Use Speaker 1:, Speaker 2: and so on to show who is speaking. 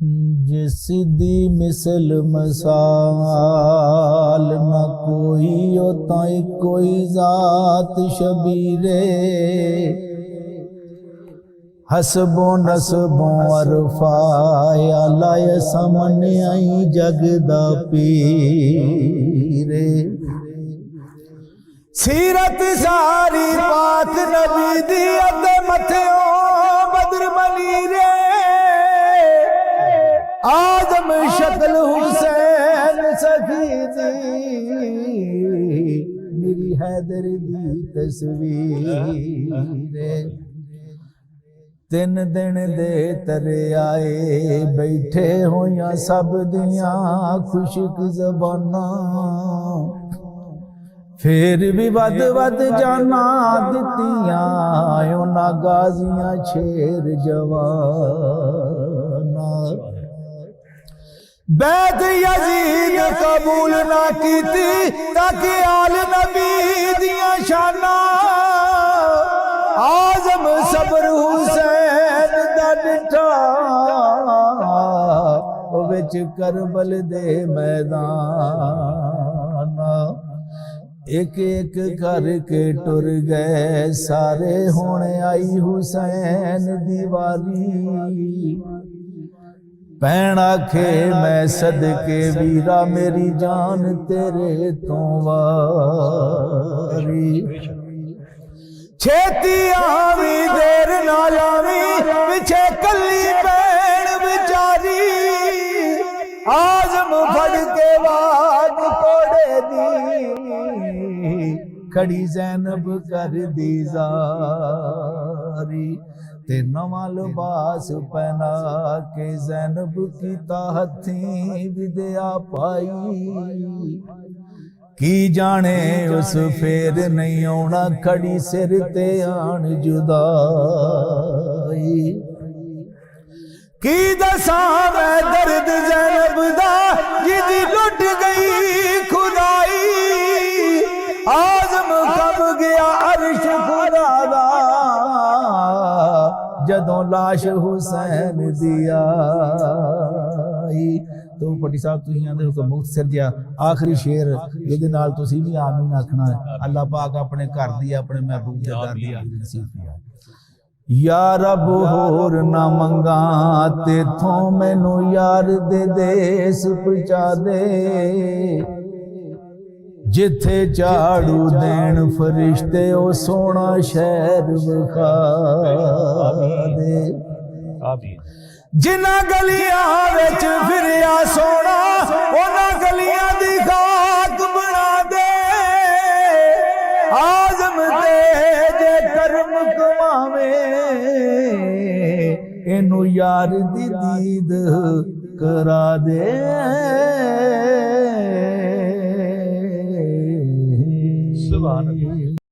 Speaker 1: जिस दी मिसल मसाल न कोई होता कोई जात शबीरे हसबो नसबो अरफाया लाय सामने आई जगदा पीरे सीरत सारी पाक नबी दी अते मथेओ बदर बनी रे आदम शक्ल हुसैन सखी दी मेरी हैदर दी तस्वीर तीन दिन दे तरे आए बैठे होया सब दियां खुशक ज़बाना फिर भी वध वध जाना दितियां उन्हां गाजियां शेर जवाना बैत यजीद कबूल ना कीती ताकि आल नबी दियां शाना आजम सबर हुसैन दा डिठा विच करबल दे मैदान एक एक करके टुर गए सारे होने आई हुसैन दीवारी भैन आखे मैं सदके वीरा मेरी जान तेरे तो वारी छेती आवी देर ना लावी पिछे कली भैन बिचारी आजम फड़ के बाद कोड़े दी खड़ी जैनब कर दी जारी ते नवा लिबास पहना के जैनब की हथी विद्या पाई की जाने उस फेर नहीं आना खड़ी सिर ते आन जुदाई की दसा मैं दर्द जैनब दा जिदी लुट गई खुदाई आजम कब गया अर्श खुदा दा जदों लाश हुसैन दिया तो पट्टी साहब तुसीं आंदे हो मुख्तसर जिहा आखिरी शेर जिहदे नाल तुसीं भी आमीन आखना है अल्लाह पाक अपने घर दी अपने महबूब दे दर दी नसीब किया या रब होर ना मंगा तेथों मैनू यार दे देस पहुंचा दे जिथे झाड़ू देन फरिश्ते ओ सोना शहर विखा दे जिन्ना गलियां विच फिरिया सोना उन्हां गलियां दी खाक बना दे आजम ते जे करम कमावे इनू यार दी दीद करा दे सुभान